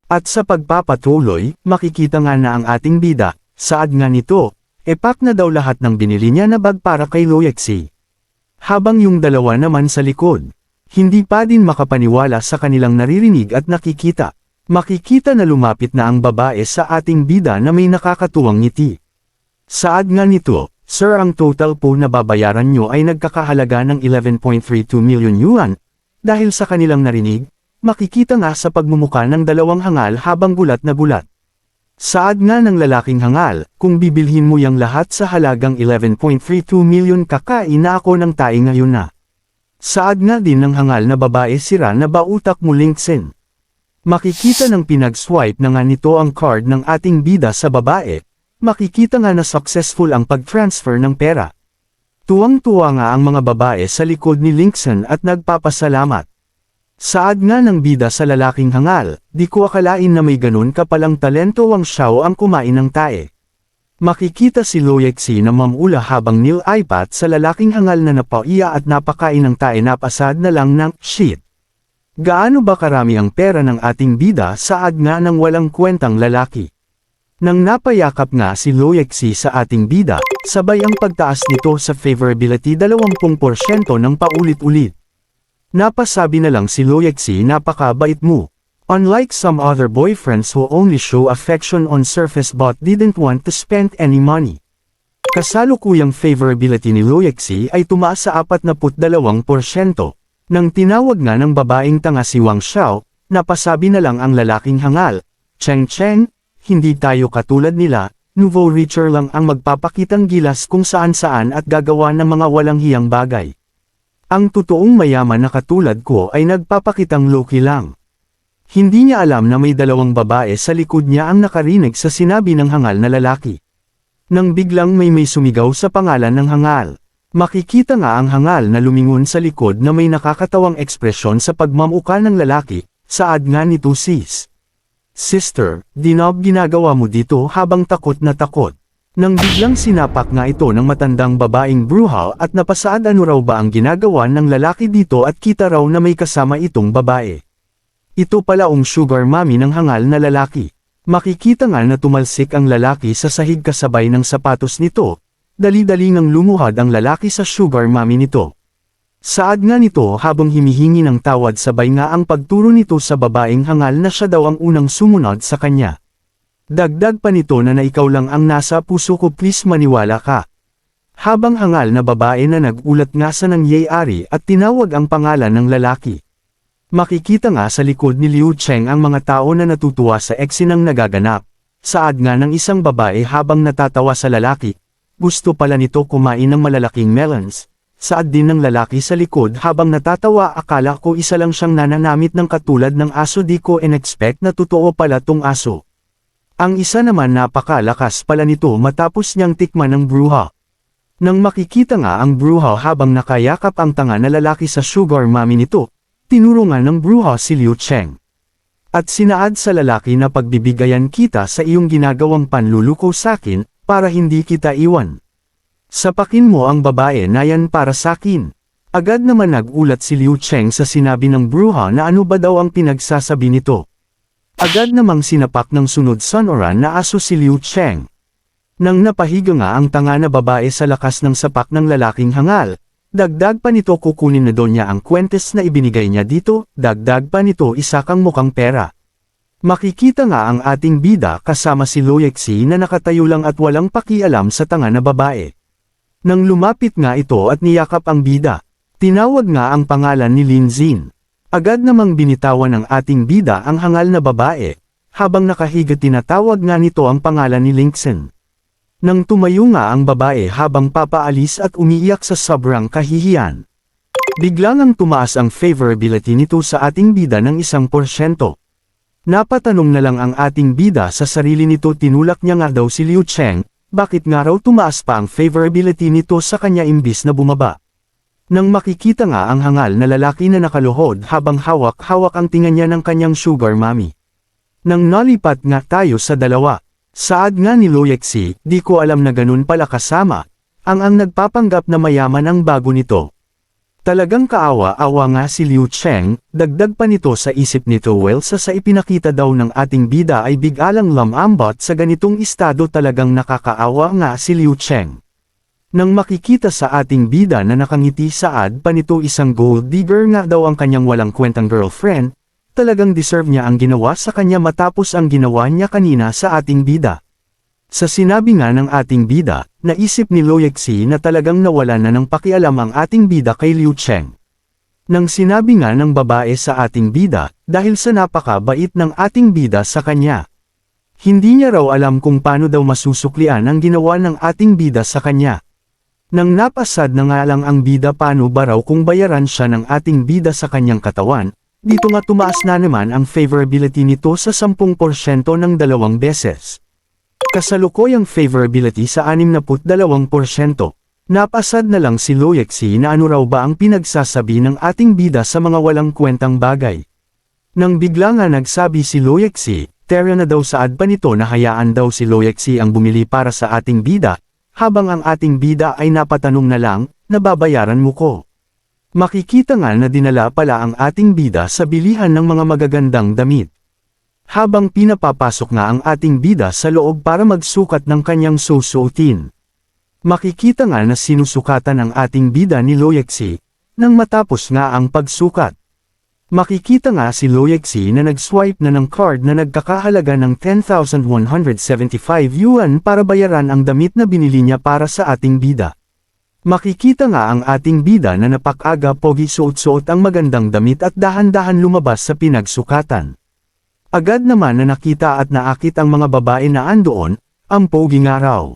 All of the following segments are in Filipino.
At sa pagpapatuloy, makikita nga na ang ating bida, saad nga nito, pack na daw lahat ng binili niya na bag para kay Loyexi. Habang yung dalawa naman sa likod, hindi pa din makapaniwala sa kanilang naririnig at nakikita. Makikita na lumapit na ang babae sa ating bida na may nakakatuwang ngiti. Saad nga nito, "Sir, ang total po na babayaran nyo ay nagkakahalaga ng 11.32 million yuan." Dahil sa kanilang narinig, makikita nga sa pagmumuka ng dalawang hangal habang gulat na gulat. Saad nga ng lalaking hangal, "Kung bibilhin mo yang lahat sa halagang 11.32 million kakain na ako ng tae ngayon na." Saad nga din ng hangal na babae, "Sira na ba utak mo, Linksen?" Makikita ng pinag-swipe na nga nito ang card ng ating bida sa babae. Makikita nga na successful ang pag-transfer ng pera. Tuwang-tuwa nga ang mga babae sa likod ni Linksen at nagpapasalamat. Saad nga ng bida sa lalaking hangal, "Di ko akalain na may ganun ka palang talento Wang Xiao ang kumain ng tae." Makikita si Loyexi na mamula habang nil-ipat sa lalaking hangal na napaiya at napakain ng tae, napasad na lang ng, "Shit! Gaano ba karami ang pera ng ating bida?" Saad nga ng walang kwentang lalaki. Nang napayakap nga si Loyexi sa ating bida, sabay ang pagtaas nito sa favorability 20% ng paulit-ulit. Napasabi na lang si Loyexi, "Napakabait mo. Unlike some other boyfriends who only show affection on surface but didn't want to spend any money." Kasalukuyang favorability ni Loyexi ay tumaas sa 42%. Nang tinawag nga ng babaeng tanga si Wang Xiao, napasabi na lang ang lalaking hangal, "Cheng Cheng, hindi tayo katulad nila, nouveau richer lang ang magpapakitang gilas kung saan-saan at gagawa ng mga walang hiyang bagay. Ang totoong mayaman na katulad ko ay nagpapakitang low-key lang." Hindi niya alam na may dalawang babae sa likod niya ang nakarinig sa sinabi ng hangal na lalaki. Nang biglang may sumigaw sa pangalan ng hangal. Makikita nga ang hangal na lumingon sa likod na may nakakatawang ekspresyon sa pagmamuka ng lalaki. Saad nga nito, "Sis. Sister, dinob ginagawa mo dito habang takot na takot." Nang biglang sinapak nga ito ng matandang babaeng bruha at napasaad ano raw ba ang ginagawa ng lalaki dito at kita raw na may kasama itong babae. Ito pala ang sugar mommy ng hangal na lalaki. Makikita nga na tumalsik ang lalaki sa sahig kasabay ng sapatos nito. Dali-dali nang lumuhad ang lalaki sa sugar mommy nito. Saad nga nito habang himihingi ng tawad, sabay nga ang pagturo nito sa babaeng hangal na siya daw ang unang sumunod sa kanya. Dagdag pa nito na ikaw lang ang nasa puso ko, please maniwala ka. Habang hangal na babae na nagulat nga sa nangyayari at tinawag ang pangalan ng lalaki. Makikita nga sa likod ni Liu Cheng ang mga tao na natutuwa sa eksinang nagaganap. Saad nga ng isang babae habang natatawa sa lalaki, "Gusto pala nito kumain ng malalaking melons." Saad din ng lalaki sa likod habang natatawa, "Akala ko isa lang siyang nananamit ng katulad ng aso, di ko in-expect na totoo pala tong aso." Ang isa naman, "Napakalakas pala nito," matapos niyang tikman ng bruha. Nang makikita nga ang bruha habang nakayakap ang tanga na lalaki sa sugar mommy nito, tinuro nga ng bruha si Liu Cheng. At sinaad sa lalaki na, "Pagbibigayan kita sa iyong ginagawang panluluko sakin, para hindi kita iwan. Sapakin mo ang babae na yan para sakin." Agad naman nagulat si Liu Cheng sa sinabi ng bruha na ano ba daw ang pinagsasabi nito. Agad namang sinapak ng sunod sonoran na aso si Liu Cheng. Nang napahiga nga ang tanga na babae sa lakas ng sapak ng lalaking hangal, dagdag pa nito, "Kukunin na doon niya ang kwentes na ibinigay niya dito." Dagdag pa nito, "Isa kang mukhang pera." Makikita nga ang ating bida kasama si Loyexi na nakatayo lang at walang pakialam sa tanga na babae. Nang lumapit nga ito at niyakap ang bida, tinawag nga ang pangalan ni Lin Xin. Agad namang binitawan ng ating bida ang hangal na babae, habang nakahiga tinatawag nga nito ang pangalan ni Linksen. Nang tumayo nga ang babae habang papaalis at umiiyak sa sobrang kahihiyan. Biglang ang tumaas ang favorability nito sa ating bida ng 1%. Napatanong na lang ang ating bida sa sarili nito, tinulak niya nga daw si Liu Cheng, bakit nga raw tumaas pa ang favorability nito sa kanya imbis na bumaba. Nang makikita nga ang hangal na lalaki na nakaluhod habang hawak-hawak ang tinga niya ng kanyang sugar mommy. Nang nalipat nga tayo sa dalawa, saad nga ni Loyexi, "Di ko alam na ganun pala kasama, ang nagpapanggap na mayaman ang bago nito." Talagang kaawa-awa nga si Liu Cheng, dagdag pa nito sa isip nito sa ipinakita daw ng ating bida ay biglang lumambot sa ganitong estado talagang nakakaawa nga si Liu Cheng. Nang makikita sa ating bida na nakangiti saad pa nito isang gold digger nga daw ang kanyang walang kwentang girlfriend, talagang deserve niya ang ginawa sa kanya matapos ang ginawa niya kanina sa ating bida. Sa sinabi nga ng ating bida, naisip ni Loyexi na talagang nawala na ng pakialam ang ating bida kay Liu Cheng. Nang sinabi nga ng babae sa ating bida, dahil sa napakabait ng ating bida sa kanya. Hindi niya raw alam kung paano daw masusuklian ang ginawa ng ating bida sa kanya. Nang napasad na nga lang ang bida paano ba raw kung bayaran siya ng ating bida sa kanyang katawan, dito nga tumaas na naman ang favorability nito sa 10% ng 2 beses. Kasalukuyang favorability sa 62%. Napasad na lang si Loyexi na ano raw ba ang pinagsasabi ng ating bida sa mga walang kwentang bagay. Nang bigla nga nagsabi si Loyexi, Tera na daw saad pa nito na hayaan daw si Loyexi ang bumili para sa ating bida, habang ang ating bida ay napatanong na lang, nababayaran mo ko. Makikita nga na dinala pala ang ating bida sa bilihan ng mga magagandang damit. Habang pinapapasok nga ang ating bida sa loob para magsukat ng kanyang susuotin. Makikita nga na sinusukatan ang ating bida ni Loyexi, nang matapos nga ang pagsukat. Makikita nga si Loyexi na nag-swipe na ng card na nagkakahalaga ng 10,175 yuan para bayaran ang damit na binili niya para sa ating bida. Makikita nga ang ating bida na napakaga pogi suot-suot ang magandang damit at dahan-dahan lumabas sa pinagsukatan. Agad naman na nakita at naakit ang mga babae na andoon, ang pogi nga raw.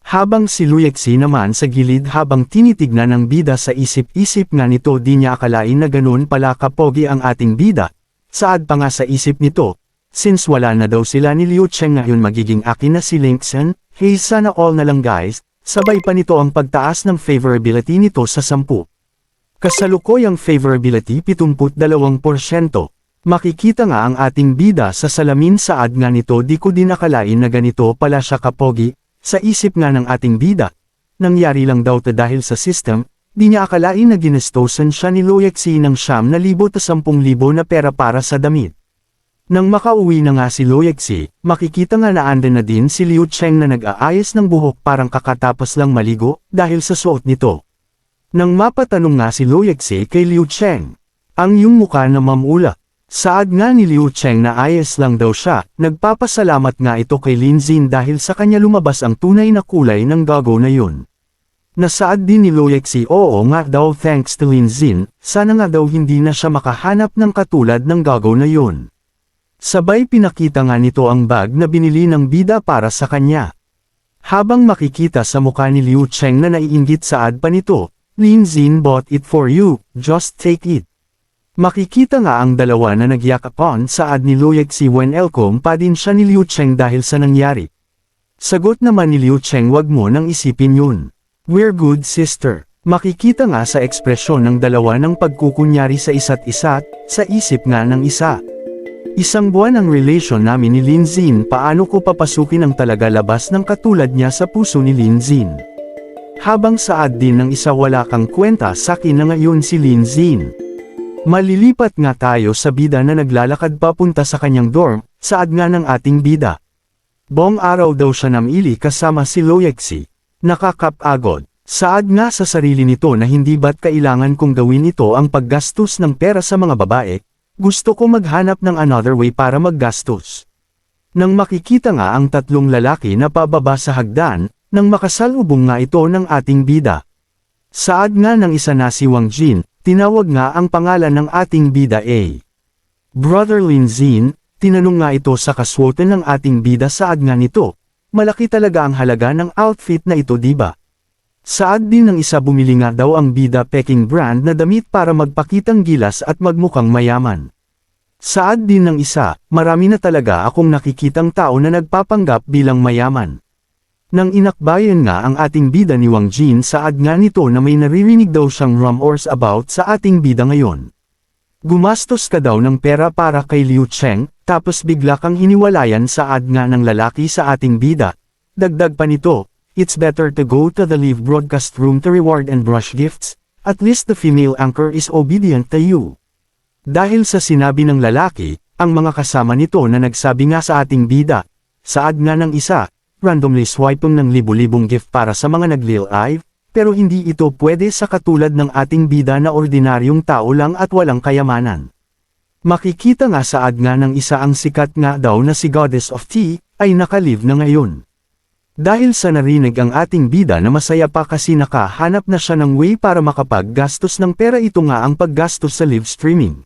Habang si Loyexi naman sa gilid habang tinitignan ng bida sa isip-isip nga nito di niya akalain na ganun pala kapogi ang ating bida, saad pa nga sa isip nito, since wala na daw sila ni Liu Cheng ngayon magiging akin na si Linksen, hey sana all na lang guys, sabay pa nito ang pagtaas ng favorability nito sa 10. Kasalukuyang favorability 72%. Makikita nga ang ating bida sa salamin saad nga nito di ko din akalain na ganito pala siya kapogi, sa isip nga ng ating bida. Nangyari lang daw dahil sa system, di niya akalain na ginestosan siya ni Loyexi ng 9,000 ta 10,000 na pera para sa damit. Nang makauwi na nga si Loyexi, makikita nga naandun na din si Liu Cheng na nag-aayos ng buhok parang kakatapos lang maligo dahil sa suot nito. Nang mapatanong nga si Loyexi kay Liu Cheng, ang iyong mukha na mamula. Saad nga ni Liu Cheng na ayos lang daw siya, nagpapasalamat nga ito kay Linzin dahil sa kanya lumabas ang tunay na kulay ng gago na yun. Nasaad din ni Loyexi oo nga daw thanks to Linzin, sana nga daw hindi na siya makahanap ng katulad ng gago na yun. Sabay pinakita nga nito ang bag na binili ng bida para sa kanya. Habang makikita sa mukha ni Liu Cheng na naiinggit saad pa nito, Linzin bought it for you, just take it. Makikita nga ang dalawa na nagyakapan saad ni Loyexi when elkom pa din siya ni Liu Cheng dahil sa nangyari. Sagot naman ni Liu Cheng wag mo nang isipin yun. We're good sister. Makikita nga sa ekspresyon ng dalawa ng pagkukunyari sa isa't isa, sa isip nga ng isa. Isang buwan ang relasyon namin ni Linzin paano ko papasukin ang talaga labas ng katulad niya sa puso ni Linzin. Habang saad din ng isa wala kang kwenta sakin na ngayon si Linzin. Malilipat nga tayo sa bida na naglalakad papunta sa kanyang dorm, saad nga ng ating bida. Buong araw daw siya namili kasama si Loyexi. Nakakapagod. Saad nga sa sarili nito na hindi ba't kailangan kong gawin ito ang paggastos ng pera sa mga babae, gusto ko maghanap ng another way para maggastos. Nang makikita nga ang tatlong lalaki na pababa sa hagdan, nang makasalubong nga ito ng ating bida. Saad nga ng isa na si Wang Jin, tinawag nga ang pangalan ng ating bida A. Brother Linzin, tinanong nga ito sa kaswoten ng ating bida saad nga nito, malaki talaga ang halaga ng outfit na ito diba? Saad din ng isa bumili nga daw ang bida Peking brand na damit para magpakitang gilas at magmukhang mayaman. Saad din ng isa, marami na talaga akong nakikitang tao na nagpapanggap bilang mayaman. Nang inakbayan nga ang ating bida ni Wang Jin saad nga nito na may naririnig daw siyang rumors about sa ating bida ngayon. Gumastos ka daw ng pera para kay Liu Cheng, tapos bigla kang hiniwalayan saad nga ng lalaki sa ating bida. Dagdag pa nito, it's better to go to the live broadcast room to reward and brush gifts, At least the female anchor is obedient to you. Dahil sa sinabi ng lalaki, ang mga kasama nito na nagsabi nga sa ating bida, saad nga ng isa, randomly swiping ng libu-libong gift para sa mga nag-live, pero hindi ito pwede sa katulad ng ating bida na ordinaryong tao lang at walang kayamanan. Makikita nga saad nga ng isa ang sikat nga daw na si Goddess of Tea, ay nakalive na ngayon. Dahil sa narinig ang ating bida na masaya pa kasi nakahanap na siya ng way para makapaggastos ng pera, ito nga ang paggastos sa live streaming.